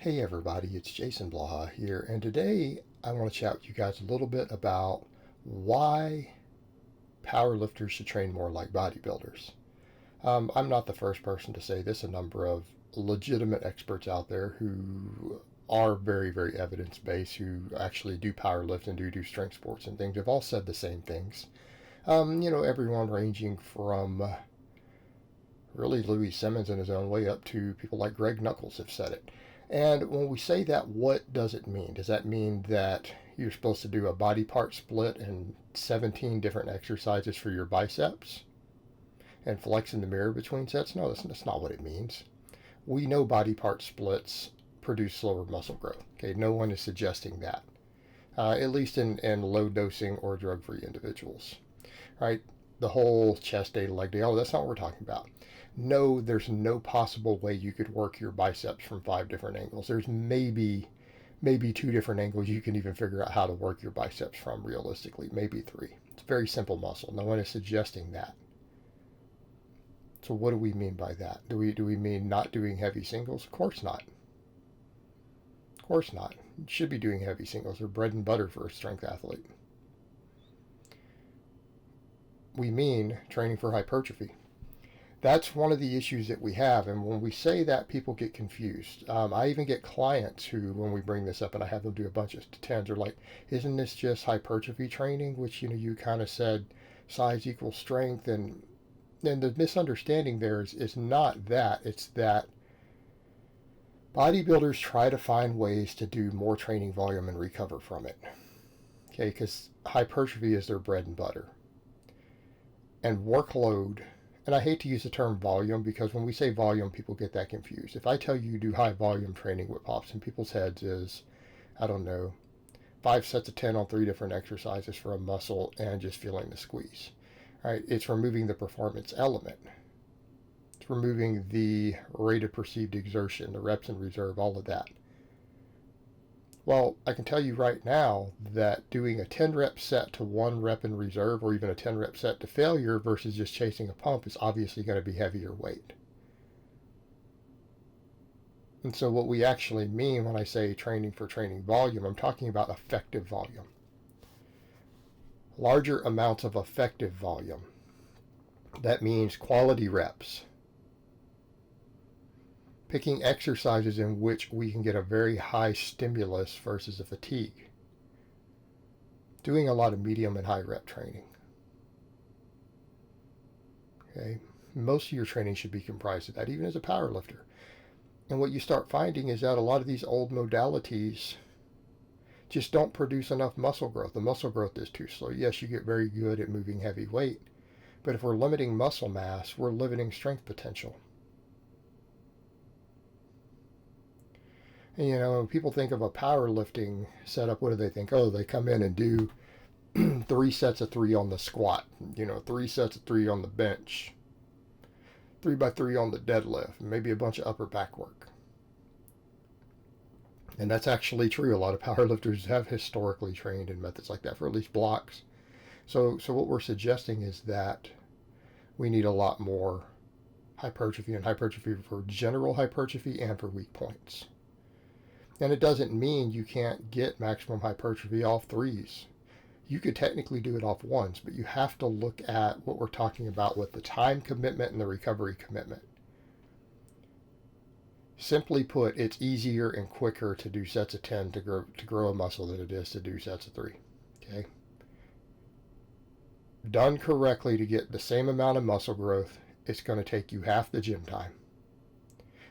Hey everybody, it's Jason Blaha here, and today I want to chat with you guys a little bit about why powerlifters should train more like bodybuilders. I'm not the first person to say this. A number of legitimate experts out there who are very, very evidence-based, who actually do powerlift and do strength sports and things, have all said the same things. Everyone ranging from really Louis Simmons in his own way up to people like Greg Knuckles have said it. And when we say that, what does it mean? Does that mean that you're supposed to do a body part split and 17 different exercises for your biceps and flex in the mirror between sets? No, that's not what it means. We know body part splits produce slower muscle growth. Okay, no one is suggesting that, at least in low dosing or drug-free individuals. Right? The whole chest day, leg day, oh, that's not what we're talking about. No, there's no possible way you could work your biceps from 5 different angles. There's maybe 2 different angles you can even figure out how to work your biceps from realistically, maybe 3. It's a very simple muscle. No one is suggesting that. So what do we mean by that? Do we mean not doing heavy singles? Of course not. Of course not. You should be doing heavy singles. They're bread and butter for a strength athlete. We mean training for hypertrophy. That's one of the issues that we have, and when we say that, people get confused. I even get clients who, when we bring this up and I have them do a bunch of tens, are like, isn't this just hypertrophy training, which you kind of said size equals strength, and then the misunderstanding there is not that. It's that bodybuilders try to find ways to do more training volume and recover from it. Okay, because hypertrophy is their bread and butter. And workload, and I hate to use the term volume because when we say volume, people get that confused. If I tell you do high volume training, what pops in people's heads is, I don't know, 5 sets of 10 on 3 different exercises for a muscle and just feeling the squeeze. Right? It's removing the performance element. It's removing the rate of perceived exertion, the reps in reserve, all of that. Well, I can tell you right now that doing a 10 rep set to 1 rep in reserve, or even a 10 rep set to failure versus just chasing a pump, is obviously going to be heavier weight. And so what we actually mean when I say training for training volume, I'm talking about effective volume. Larger amounts of effective volume. That means quality reps. Picking exercises in which we can get a very high stimulus versus a fatigue. Doing a lot of medium and high rep training. Okay, most of your training should be comprised of that, even as a power lifter. And what you start finding is that a lot of these old modalities just don't produce enough muscle growth. The muscle growth is too slow. Yes, you get very good at moving heavy weight, but if we're limiting muscle mass, we're limiting strength potential. And, when people think of a powerlifting setup, what do they think? Oh, they come in and do 3 sets of 3 on the squat, 3 sets of 3 on the bench, 3 by 3 on the deadlift, and maybe a bunch of upper back work. And that's actually true. A lot of powerlifters have historically trained in methods like that for at least blocks. So what we're suggesting is that we need a lot more hypertrophy, and hypertrophy for general hypertrophy and for weak points. And it doesn't mean you can't get maximum hypertrophy off 3s. You could technically do it off 1s, but you have to look at what we're talking about with the time commitment and the recovery commitment. Simply put, it's easier and quicker to do sets of 10 to grow a muscle than it is to do sets of 3. Okay? Done correctly, to get the same amount of muscle growth, it's going to take you half the gym time.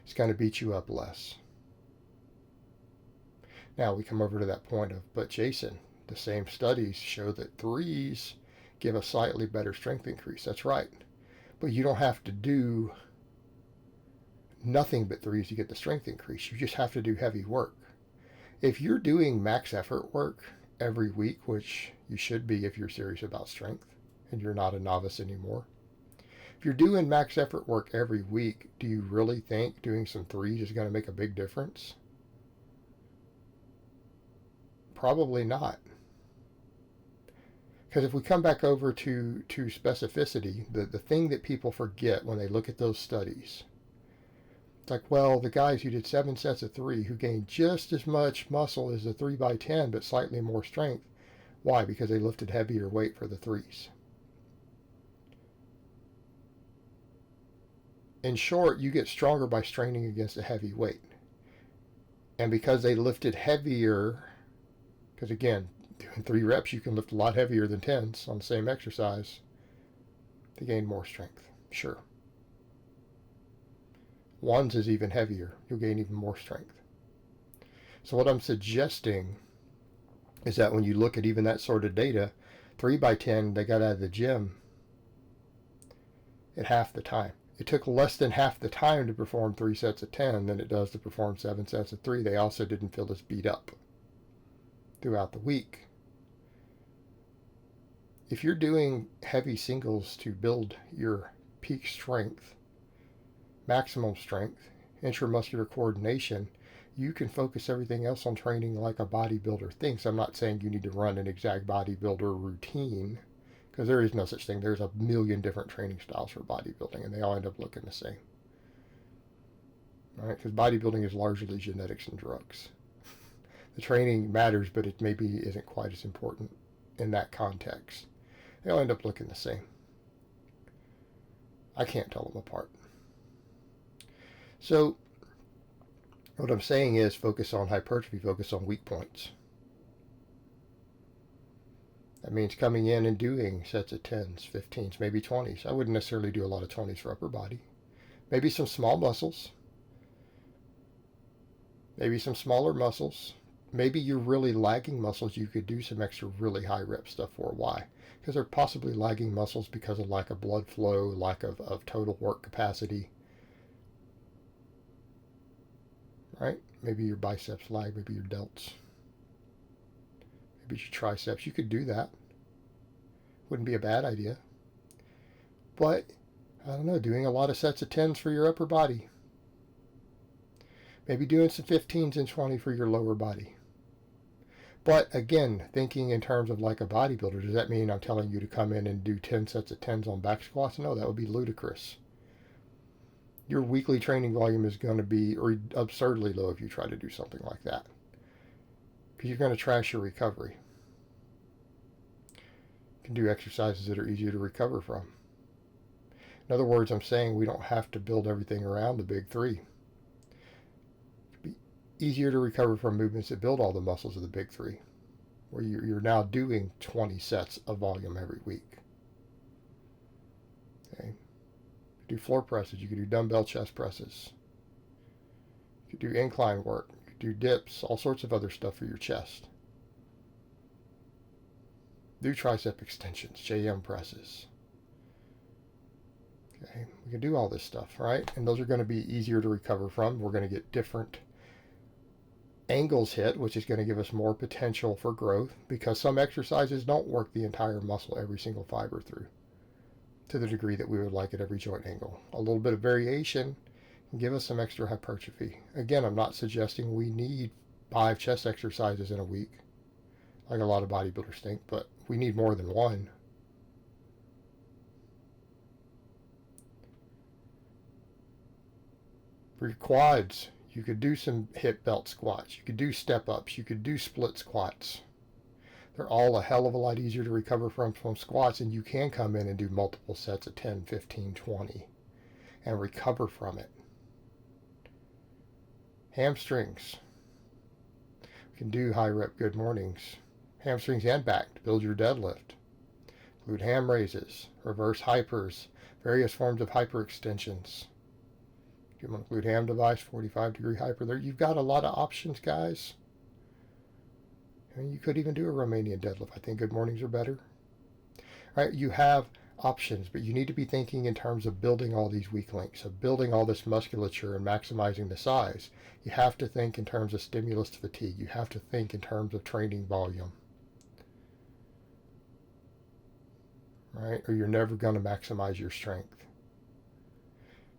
It's going to beat you up less. Now we come over to that point of, but Jason, the same studies show that 3s give a slightly better strength increase. That's right. But you don't have to do nothing but 3s to get the strength increase. You just have to do heavy work. If you're doing max effort work every week, which you should be if you're serious about strength and you're not a novice anymore, if you're doing max effort work every week, do you really think doing some 3s is going to make a big difference? Probably not. Because if we come back over to specificity, the thing that people forget when they look at those studies It's like, well, the guys who did 7 sets of 3 who gained just as much muscle as the 3x10 but slightly more strength. Why? Because they lifted heavier weight for the 3s. In short, you get stronger by straining against a heavy weight. And because they lifted heavier, because again, doing 3 reps, you can lift a lot heavier than 10s on the same exercise, they gain more strength. Sure. 1s is even heavier. You'll gain even more strength. So what I'm suggesting is that when you look at even that sort of data, 3x10, they got out of the gym at half the time. It took less than half the time to perform 3 sets of 10 than it does to perform 7 sets of 3. They also didn't feel as beat up throughout the week. If you're doing heavy singles to build your peak strength, maximum strength, intramuscular coordination, you can focus everything else on training like a bodybuilder thinks. I'm not saying you need to run an exact bodybuilder routine, because there is no such thing. There's a million different training styles for bodybuilding, and they all end up looking the same. All right? Because bodybuilding is largely genetics and drugs. The training matters, but it maybe isn't quite as important in that context. They all end up looking the same. I can't tell them apart. So what I'm saying is focus on hypertrophy, focus on weak points. That means coming in and doing sets of 10s, 15s, maybe 20s. I wouldn't necessarily do a lot of 20s for upper body. Maybe some small muscles. Maybe some smaller muscles. Maybe you're really lagging muscles. You could do some extra really high rep stuff for. Why? Because they're possibly lagging muscles because of lack of blood flow, lack of total work capacity. Right? Maybe your biceps lag, maybe your delts. Maybe your triceps. You could do that. Wouldn't be a bad idea. But, I don't know, doing a lot of sets of 10s for your upper body. Maybe doing some 15s and 20 for your lower body. But again, thinking in terms of like a bodybuilder, does that mean I'm telling you to come in and do 10 sets of 10s on back squats? No, that would be ludicrous. Your weekly training volume is going to be absurdly low if you try to do something like that. Because you're going to trash your recovery. You can do exercises that are easier to recover from. In other words, I'm saying we don't have to build everything around the big 3. It'd be easier to recover from movements that build all the muscles of the big 3, where you're now doing 20 sets of volume every week. Okay. You could do floor presses. You could do dumbbell chest presses. You could do incline work. You could do dips, all sorts of other stuff for your chest. Do tricep extensions, JM presses. Okay, we can do all this stuff, right? And those are going to be easier to recover from. We're going to get different angles hit, which is going to give us more potential for growth, because some exercises don't work the entire muscle, every single fiber through, to the degree that we would like at every joint angle. A little bit of variation can give us some extra hypertrophy. Again, I'm not suggesting we need 5 chest exercises in a week, like a lot of bodybuilders think, but we need more than 1. For your quads, you could do some hip belt squats. You could do step ups. You could do split squats. They're all a hell of a lot easier to recover from squats, and you can come in and do multiple sets of 10, 15, 20 and recover from it. Hamstrings. You can do high rep good mornings. Hamstrings and back to build your deadlift. Include ham raises, reverse hypers, various forms of hyperextensions. If you want to include ham device, 45-degree hyper there. You've got a lot of options, guys. And you could even do a Romanian deadlift. I think good mornings are better. All right, you have options, but you need to be thinking in terms of building all these weak links, of building all this musculature and maximizing the size. You have to think in terms of stimulus to fatigue. You have to think in terms of training volume. Right? Or you're never going to maximize your strength.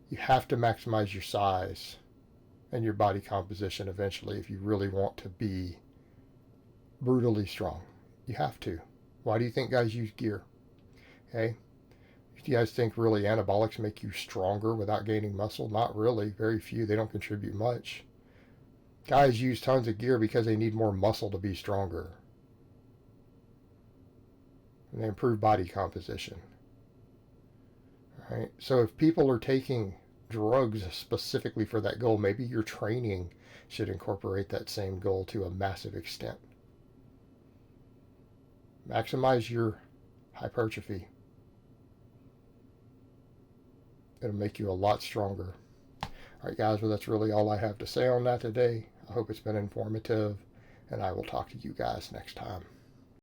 You have to maximize your size and your body composition eventually if you really want to be brutally strong. You have to. Why do you think guys use gear? Okay? Do you guys think really anabolics make you stronger without gaining muscle? Not really. Very few. They don't contribute much. Guys use tons of gear because they need more muscle to be stronger. And they improve body composition. Right? So if people are taking drugs specifically for that goal, maybe your training should incorporate that same goal to a massive extent. Maximize your hypertrophy. It'll make you a lot stronger. All right, guys, well, that's really all I have to say on that today. I hope it's been informative, and I will talk to you guys next time.